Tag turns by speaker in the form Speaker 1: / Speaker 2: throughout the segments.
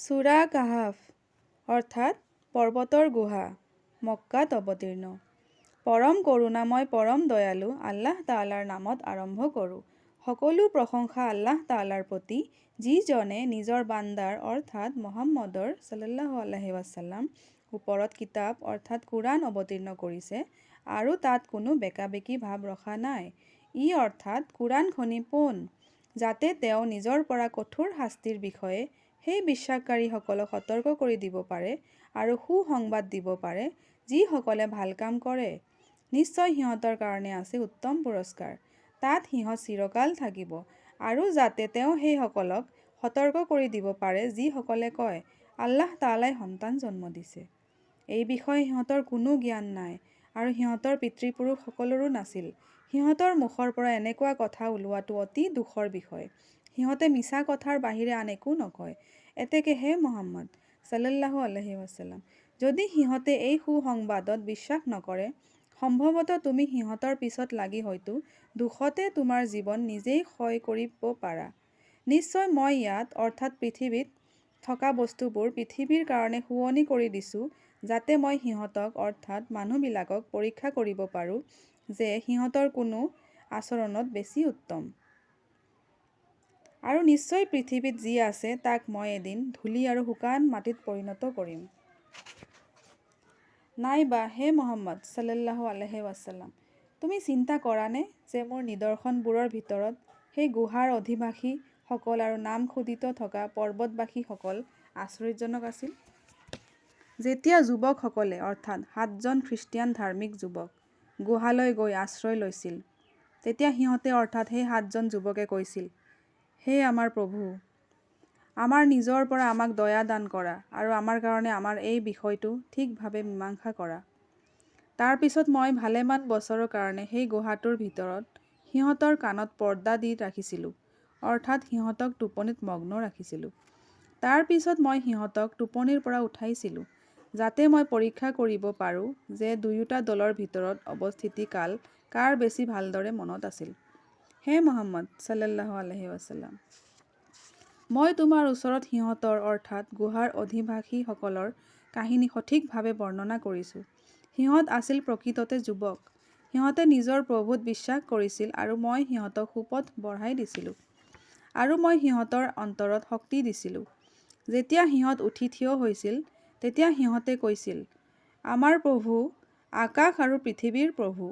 Speaker 1: সূৰা কাহাফ অৰ্থাৎ পৰ্বতৰ গুহা, মক্কাত অৱতীৰ্ণ। পৰম কৰোণাময় পৰম দয়ালু আল্লাহ তাআলাৰ নামত আৰম্ভ কৰোঁ। সকলো প্ৰশংসা আল্লাহ তাআলাৰ প্ৰতি, যিজনে নিজৰ বান্দাৰ অৰ্থাৎ মুহাম্মদৰ সাল্লাল্লাহু আলাইহি ওয়াসাল্লাম ওপৰত কিতাপ অৰ্থাৎ কোৰাণ অৱতীৰ্ণ কৰিছে আৰু তাত কোনো বেকাবেকি ভাৱ ৰখা নাই। ই অৰ্থাৎ কোৰাণখনি পোন, যাতে তেওঁ নিজৰ পৰা কঠোৰ শাস্তিৰ বিষয়ে সেই বিশ্বাসকাৰীসকলক সতৰ্ক কৰি দিব পাৰে আৰু সুসংবাদ দিব পাৰে যিসকলে ভাল কাম কৰে। নিশ্চয় সিহঁতৰ কাৰণে আছে উত্তম পুৰস্কাৰ, তাত সিহঁত চিৰকাল থাকিব। আৰু যাতে তেওঁ সেইসকলক সতৰ্ক কৰি দিব পাৰে যিসকলে কয় আল্লাহ তাআলাই সন্তান জন্ম দিছে। এই বিষয়ে সিহঁতৰ কোনো জ্ঞান নাই আৰু সিহঁতৰ পিতৃপুৰুষ সকলৰো নাছিল। সিহঁতৰ মুখৰ পৰা এনেকুৱা কথা ওলোৱাটো অতি দুখৰ বিষয়। সিহঁতে মিছা কথাৰ বাহিৰে আন একো নকয়। এতেকে হে মুহাম্মদ সাল্লাল্লাহু আলাইহি ওয়াসাল্লাম, যদি সিহঁতে এই সুসংবাদত বিশ্বাস নকৰে, সম্ভৱতঃ তুমি সিহঁতৰ পিছত লাগি হয়তো দুখতে তোমাৰ জীৱন নিজেই ক্ষয় কৰিব পাৰা। নিশ্চয় মই ইয়াত অৰ্থাৎ পৃথিৱীত থকা বস্তুবোৰ পৃথিৱীৰ কাৰণে শুৱনি কৰি দিছোঁ, যাতে মই সিহঁতক অৰ্থাৎ মানুহবিলাকক পৰীক্ষা কৰিব পাৰোঁ যে সিহঁতৰ কোনো আচৰণত বেছি উত্তম। আৰু নিশ্চয় পৃথিৱীত যি আছে তাক মই এদিন ধূলি আৰু শুকান মাটিত পৰিণত কৰিম। নাইবা হে মুহাম্মদ সাল্লাল্লাহু আলাইহি ওয়াসাল্লাম, তুমি চিন্তা কৰানে যে মোৰ নিদৰ্শনবোৰৰ ভিতৰত সেই গুহাৰ অধিবাসী সকল আৰু নাম খোদিত থকা পৰ্বতবাসীসকল আশ্চৰ্যজনক আছিল। যেতিয়া যুৱকসকলে অৰ্থাৎ 7জন খ্ৰীষ্টিয়ান ধাৰ্মিক যুৱক গুহালৈ গৈ আশ্ৰয় লৈছিল, তেতিয়া সিহঁতে অৰ্থাৎ সেই 7জন যুৱকে কৈছিল, হে আমাৰ প্ৰভু, আমাৰ নিজৰ পৰা আমাক দয়া দান কৰা আৰু আমাৰ কাৰণে আমাৰ এই বিষয়টো ঠিকভাৱে মীমাংসা কৰা। তাৰ পিছত মই ভালেমান বছৰৰ কাৰণে সেই গুহাটোৰ ভিতৰত সিহঁতৰ কাণত পৰ্দা দি ৰাখিছিলোঁ, অৰ্থাৎ সিহঁতক টোপনিত মগ্ন ৰাখিছিলোঁ। তাৰ পিছত মই সিহঁতক টোপনিৰ পৰা উঠাইছিলোঁ, যাতে মই পৰীক্ষা কৰিব পাৰোঁ যে দুয়োটা দলৰ ভিতৰত অৱস্থিতি কাল কাৰ বেছি ভালদৰে মনত আছিল। হে মুহাম্মদ সাল্লাল্লাহু আলাইহি ওয়াসাল্লাম, মই তোমাৰ ওচৰত সিহঁতৰ অৰ্থাৎ গুহাৰ অধিবাসীসকলৰ কাহিনী সঠিকভাৱে বৰ্ণনা কৰিছোঁ। সিহঁত আছিল প্ৰকৃততে যুৱক। সিহঁতে নিজৰ প্ৰভুত বিশ্বাস কৰিছিল আৰু মই সিহঁতক সুপথ বঢ়াই দিছিলোঁ। আৰু মই সিহঁতৰ অন্তৰত শক্তি দিছিলোঁ। যেতিয়া সিহঁত উঠি থিয় হৈছিল, তেতিয়া সিহঁতে কৈছিল, আমাৰ প্ৰভু আকাশ আৰু পৃথিৱীৰ প্ৰভু,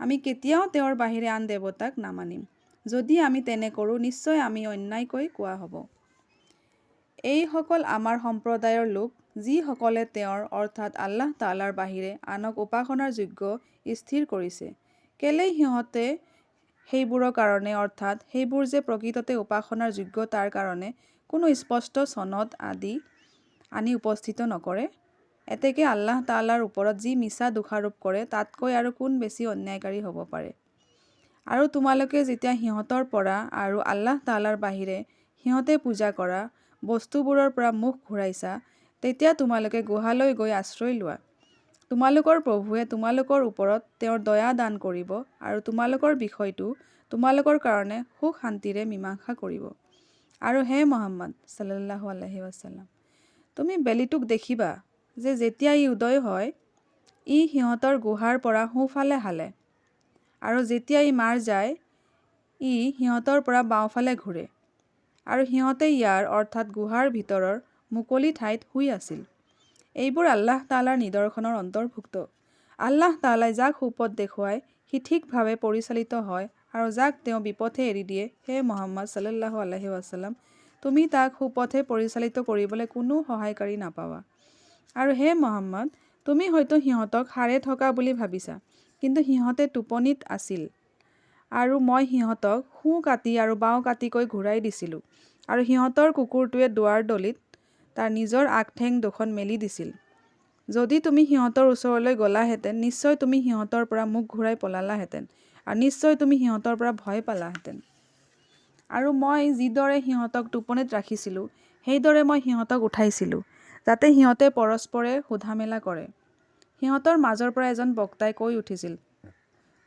Speaker 1: আমি কেতিয়াও তেওঁৰ বাহিৰে আন দেৱতাক নামানিম। যদি আমি তেনে কৰোঁ, নিশ্চয় আমি অন্যায়কৈ কোৱা হ'ব। এইসকল আমাৰ সম্প্ৰদায়ৰ লোক, যিসকলে তেওঁৰ অৰ্থাৎ আল্লাহ তাআলাৰ বাহিৰে আনক উপাসনাৰ যোগ্য স্থিৰ কৰিছে। কেলেই সিহঁতে সেইবোৰৰ কাৰণে অৰ্থাৎ সেইবোৰ যে প্ৰকৃততে উপাসনাৰ যোগ্য তাৰ কাৰণে কোনো স্পষ্ট চনদ আদি আনি উপস্থিত নকৰে। এতেকে আল্লাহ তাআলাৰ ওপৰত যি মিছা দোষাৰোপ কৰে তাতকৈ আৰু কোন বেছি অন্যায়কাৰী হ'ব পাৰে। আৰু তোমালোকে যেতিয়া সিহঁতৰ পৰা আৰু আল্লাহ তাআলাৰ বাহিৰে সিহঁতে পূজা কৰা বস্তুবোৰৰ পৰা মুখ ঘূৰাইছা, তেতিয়া তোমালোকে গুহালৈ গৈ আশ্ৰয় লোৱা। তোমালোকৰ প্ৰভুৱে তোমালোকৰ ওপৰত তেওঁৰ দয়া দান কৰিব আৰু তোমালোকৰ বিষয়টো তোমালোকৰ কাৰণে সুখ শান্তিৰে মীমাংসা কৰিব। আৰু হে মুহাম্মদ সাল্লাল্লাহু আলাইহি ওয়াসাল্লাম, তুমি বেলিটোক দেখিবা যে যেতিয়া ই উদয় হয়, ই সিহঁতৰ গুহাৰ পৰা সোঁফালে হালে, আৰু যেতিয়া ই মাৰ যায়, ই সিহঁতৰ পৰা বাওঁফালে ঘূৰে। আৰু সিহঁতে ইয়াৰ অৰ্থাৎ গুহাৰ ভিতৰৰ মুকলি ঠাইত শুই আছিল। এইবোৰ আল্লাহ তাআলাৰ নিদৰ্শনৰ অন্তৰ্ভুক্ত। আল্লাহ তাআলাই যাক সুপথ দেখুৱায় সি ঠিকভাৱে পৰিচালিত হয় আৰু যাক তেওঁ বিপথে এৰি দিয়ে, হে মুহাম্মদ সাল্লাল্লাহু আলাইহি ওয়াসাল্লাম, তুমি তাক সুপথে পৰিচালিত কৰিবলৈ কোনো সহায়কাৰী নাপাবা। আৰু হে মুহাম্মদ, তুমি হয়তো সিহঁতক সাৰে থকা বুলি ভাবিছা, কিন্তু সিহঁতে টোপনিত আছিল। আৰু মই সিহঁতক সোঁ কাটি আৰু বাওঁ কাটিকৈ ঘূৰাই দিছিলোঁ, আৰু সিহঁতৰ কুকুৰটোৱে দুৱাৰদলিত তাৰ নিজৰ আগঠেং দুখন মেলি দিছিল। যদি তুমি সিহঁতৰ ওচৰলৈ গ'লাহেঁতেন, নিশ্চয় তুমি সিহঁতৰ পৰা মুখ ঘূৰাই পলালাহেঁতেন, আৰু নিশ্চয় তুমি সিহঁতৰ পৰা ভয় পালাহেঁতেন। আৰু মই যিদৰে সিহঁতক টোপনিত ৰাখিছিলোঁ, সেইদৰে মই সিহঁতক উঠাইছিলোঁ, যাতে সিহঁতে পৰস্পৰে সোধা মেলা কৰে। সিহঁতৰ মাজৰ পৰা এজন বক্তাই কৈ উঠিছিল,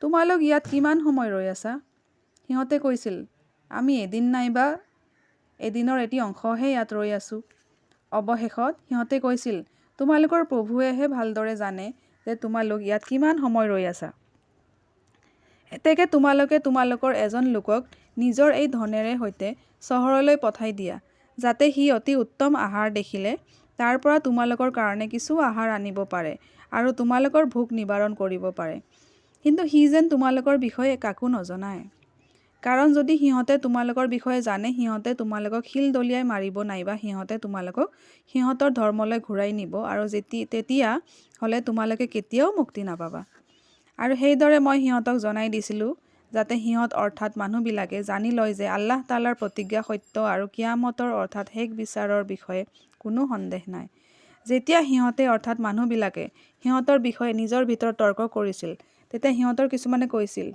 Speaker 1: তোমালোক ইয়াত কিমান সময় ৰৈ আছা? সিহঁতে কৈছিল, আমি এদিন নাইবা এদিনৰ এটি অংশহে ইয়াত ৰৈ আছোঁ। অৱশেষত সিহঁতে কৈছিল, তোমালোকৰ প্ৰভুৱেহে ভালদৰে জানে যে তোমালোক ইয়াত কিমান সময় ৰৈ আছা। এতেকে তোমালোকে তোমালোকৰ এজন লোকক নিজৰ এই ধনেৰে সৈতে চহৰলৈ পঠাই দিয়া, যাতে সি অতি উত্তম আহাৰ দেখিলে তাৰ পৰা তোমালোকৰ কাৰণে কিছু আহাৰ আনিব পাৰে আৰু তোমালোকৰ ভোক নিবাৰণ কৰিব পাৰে। কিন্তু সি যেন তোমালোকৰ বিষয়ে কাকো নজনায়। কাৰণ যদি সিহঁতে তোমালোকৰ বিষয়ে জানে, সিহঁতে তোমালোকক শিল দলিয়াই মাৰিব নাইবা সিহঁতে তোমালোকক সিহঁতৰ ধৰ্মলৈ ঘূৰাই নিব আৰু তেতিয়া হ'লে তোমালোকে কেতিয়াও মুক্তি নাপাবা। আৰু সেইদৰে মই সিহঁতক জনাই দিছিলোঁ যাতে সিহঁত অৰ্থাৎ মানুহবিলাকে জানি লয় যে আল্লাহ তাআলাৰ প্ৰতিজ্ঞা সত্য আৰু কিয়ামতৰ অৰ্থাৎ শেষ বিচাৰৰ বিষয়ে কোনো সন্দেহ নাই। যেতিয়া সিহঁতে অৰ্থাৎ মানুহবিলাকে সিহঁতৰ বিষয়ে নিজৰ ভিতৰত তৰ্ক কৰিছিল, তেতিয়া সিহঁতৰ কিছুমানে কৈছিল,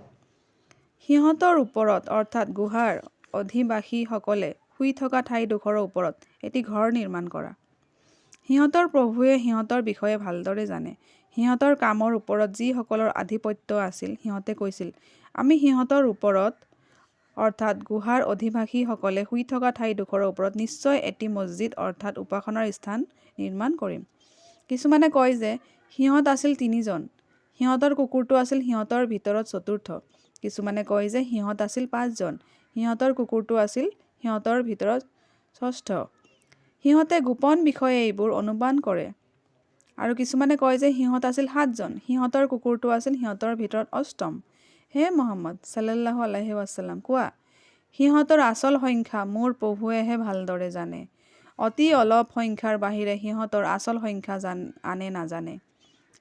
Speaker 1: সিহঁতৰ ওপৰত অৰ্থাৎ গুহাৰ অধিবাসীসকলে শুই থকা ঠাইডোখৰৰ ওপৰত এটি ঘৰ নিৰ্মাণ কৰা। সিহঁতৰ প্ৰভুৱে সিহঁতৰ বিষয়ে ভালদৰে জানে। সিহঁতৰ কামৰ ওপৰত যিসকলৰ আধিপত্য আছিল, সিহঁতে কৈছিল, আমি সিহঁতৰ ওপৰত অৰ্থাৎ গুহাৰ অধিবাসীসকলে শুই থকা ঠাইডোখৰৰ ওপৰত নিশ্চয় এটি মছজিদ অৰ্থাৎ উপাসনাৰ স্থান নিৰ্মাণ কৰিম। কিছুমানে কয় যে সিহঁত আছিল 3জন, সিহঁতৰ কুকুৰটো আছিল সিহঁতৰ ভিতৰত চতুৰ্থ। কিছুমানে কয় যে সিহঁত আছিল 5জন, সিহঁতৰ কুকুৰটো আছিল সিহঁতৰ ভিতৰত ষষ্ঠ। সিহঁতে গোপন বিষয়ে এইবোৰ অনুমান কৰে। আৰু কিছুমানে কয় যে সিহঁত আছিল 7জন, সিহঁতৰ কুকুৰটো আছিল সিহঁতৰ ভিতৰত অষ্টম। হে মুহাম্মদ সাল্লাল্লাহু আলাইহি ৱাসাল্লাম, কোৱা, সিহঁতৰ আচল সংখ্যা মোৰ প্ৰভুৱেহে ভালদৰে জানে। অতি অলপ সংখ্যাৰ বাহিৰে সিহঁতৰ আচল সংখ্যা আনে নাজানে।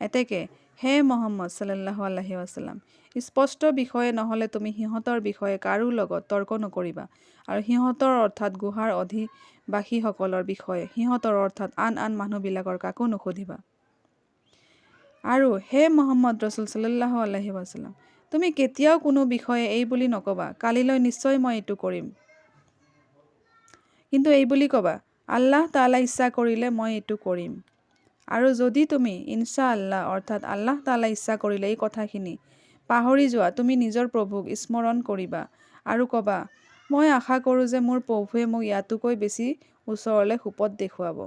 Speaker 1: এতেকে হে মুহাম্মদ সাল্লাল্লাহু আলাইহি ৱাসাল্লাম, স্পষ্ট বিষয়ে নহ'লে তুমি সিহঁতৰ বিষয়ে কাৰো লগত তৰ্ক নকৰিবা আৰু সিহঁতৰ অৰ্থাৎ গুহাৰ অধিবাসীসকলৰ বিষয়ে সিহঁতৰ অৰ্থাৎ আন মানুহবিলাকৰ কাকো নুসুধিবা। আৰু হে মুহাম্মদ ৰাছূল সাল্লাল্লাহু আলাইহি ৱাসাল্লাম, তুমি কেতিয়াও কোনো বিষয়ে এই বুলি নকবা, কালিলৈ নিশ্চয় মই এইটো কৰিম। কিন্তু এই বুলি কবা, আল্লাহ তাআলা ইচ্ছা কৰিলে মই এইটো কৰিম। আৰু যদি তুমি ইনশাআল্লাহ অৰ্থাৎ আল্লাহ তাআলা ইচ্ছা কৰিলে এই কথাখিনি পাহৰি যোৱা, তুমি নিজৰ প্ৰভুক স্মৰণ কৰিবা আৰু কবা, মই আশা কৰোঁ যে মোৰ প্ৰভুৱে মোক ইয়াতকৈ বেছি ওচৰলৈ সুপথ দেখুৱাব।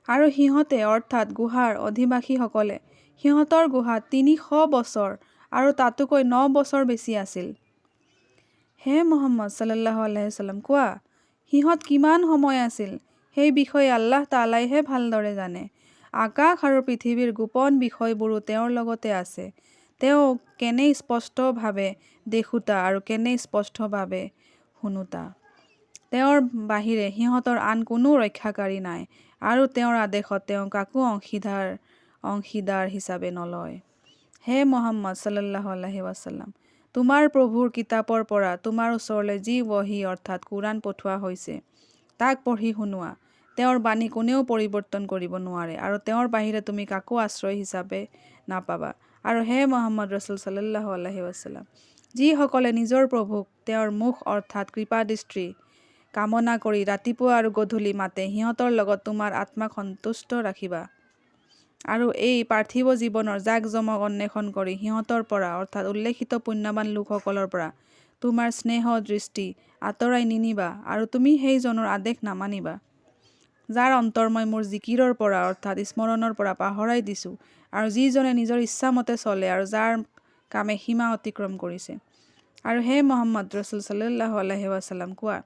Speaker 1: আৰু সিহঁতে অৰ্থাৎ গুহাৰ অধিবাসীসকলে সিহঁতৰ গুহাত 300 বছৰ আৰু তাতোকৈ 9 বছৰ বেছি আছিল। হে মুহাম্মদ সাল্লাল্লাহু আলাইহি ৱাসাল্লাম, কোৱা, সিহঁত কিমান সময় আছিল সেই বিষয়ে আল্লাহ তাআলাইহে ভালদৰে জানে। আকাশ আৰু পৃথিৱীৰ গোপন বিষয়বোৰো তেওঁৰ লগতে আছে। তেওঁ কেনে স্পষ্টভাৱে দেখোতা আৰু কেনে স্পষ্টভাৱে শুনোতা। তেওঁৰ বাহিৰে সিহঁতৰ আন কোনো ৰক্ষাকাৰী নাই আৰু তেওঁৰ আদেশত তেওঁ কাকো অংশীদাৰ হিচাপে নলয়। হে মুহাম্মদ সাল্লাল্লাহু আলাইহি ৱাসাল্লাম, তোমাৰ প্ৰভুৰ কিতাপৰ পৰা তোমাৰ ওচৰলৈ যি ৱহী অৰ্থাৎ কুৰাণ পঠোৱা হৈছে তাক পঢ়ি শুনোৱা। তেওঁৰ বাণী কোনেও পৰিৱৰ্তন কৰিব নোৱাৰে আৰু তেওঁৰ বাহিৰে তুমি কাকো আশ্ৰয় হিচাপে নাপাবা। আৰু হে মুহাম্মদ ৰাছূল সাল্লাল্লাহু আলাইহি ৱাসাল্লাম, যিসকলে নিজৰ প্ৰভুক তেওঁৰ মুখ অৰ্থাৎ কৃপাদৃষ্টি কামনা কৰি ৰাতিপুৱা আৰু গধূলি মাতে, সিহঁতৰ লগত তোমাৰ আত্মাক সন্তুষ্ট ৰাখিবা। আৰু এই পাৰ্থিৱ জীৱনৰ জাক-জমক অন্বেষণ কৰি সিহঁতৰ পৰা অৰ্থাৎ উল্লেখিত পুণ্যৱান লোকসকলৰ পৰা তোমাৰ স্নেহ দৃষ্টি আঁতৰাই নিনিবা আৰু তুমি সেইজনৰ আদেশ নামানিবা, যাৰ অন্তৰ মই মোৰ জিকিৰৰ পৰা অৰ্থাৎ স্মৰণৰ পৰা পাহৰাই দিছোঁ আৰু যিজনে নিজৰ ইচ্ছামতে চলে আৰু যাৰ কামে সীমা অতিক্ৰম কৰিছে। আৰু হে মুহাম্মদ ৰাছূল সাল্লাল্লাহু আলাইহি ৱাসাল্লাম, কোৱা,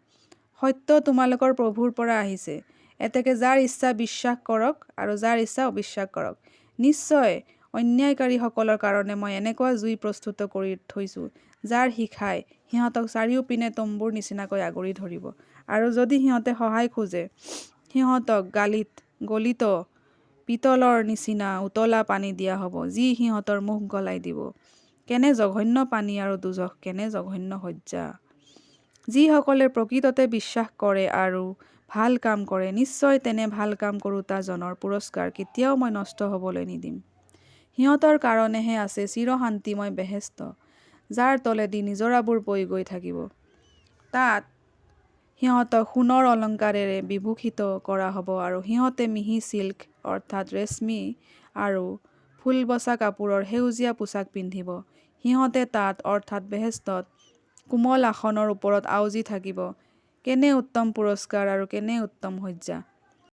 Speaker 1: সত্য তোমালোকৰ প্ৰভুৰ পৰা আহিছে। এতেকে যাৰ ইচ্ছা বিশ্বাস কৰক আৰু যাৰ ইচ্ছা অবিশ্বাস কৰক। নিশ্চয় অন্যায়কাৰীসকলৰ কাৰণে মই এনেকুৱা জুই প্ৰস্তুত কৰি থৈছোঁ, যাৰ শিখাই সিহঁতক চাৰিওপিনে তম্বুৰ নিচিনাকৈ আগুৰি ধৰিব। আৰু যদি সিহঁতে সহায় খোজে, সিহঁতক গলিত পিতলৰ নিচিনা উতলা পানী দিয়া হ'ব, যি সিহঁতৰ মুখ গলাই দিব। কেনে জঘন্য পানী আৰু দোজখ কেনে জঘন্য শয্যা। যিসকলে প্ৰকৃততে বিশ্বাস কৰে আৰু ভাল কাম কৰে, নিশ্চয় তেনে ভাল কাম কৰোঁতাজনৰ পুৰস্কাৰ কেতিয়াও মই নষ্ট হ'বলৈ নিদিম। সিহঁতৰ কাৰণেহে আছে চিৰশান্তিময় বেহেস্ত, যাৰ তলেদি নিজৰাবোৰ বৈ গৈ থাকিব। তাত সিহঁতক সোণৰ অলংকাৰেৰে বিভূষিত কৰা হ'ব আৰু সিহঁতে মিহি চিল্ক অৰ্থাৎ ৰেচমী আৰু ফুলবছা কাপোৰৰ সেউজীয়া পোছাক পিন্ধিব। সিহঁতে তাত অৰ্থাৎ বেহেস্তত কোমল আসনৰ ওপৰত আউজি থাকিব। কেনে উত্তম পুৰস্কাৰ আৰু কেনে উত্তম শয্যা।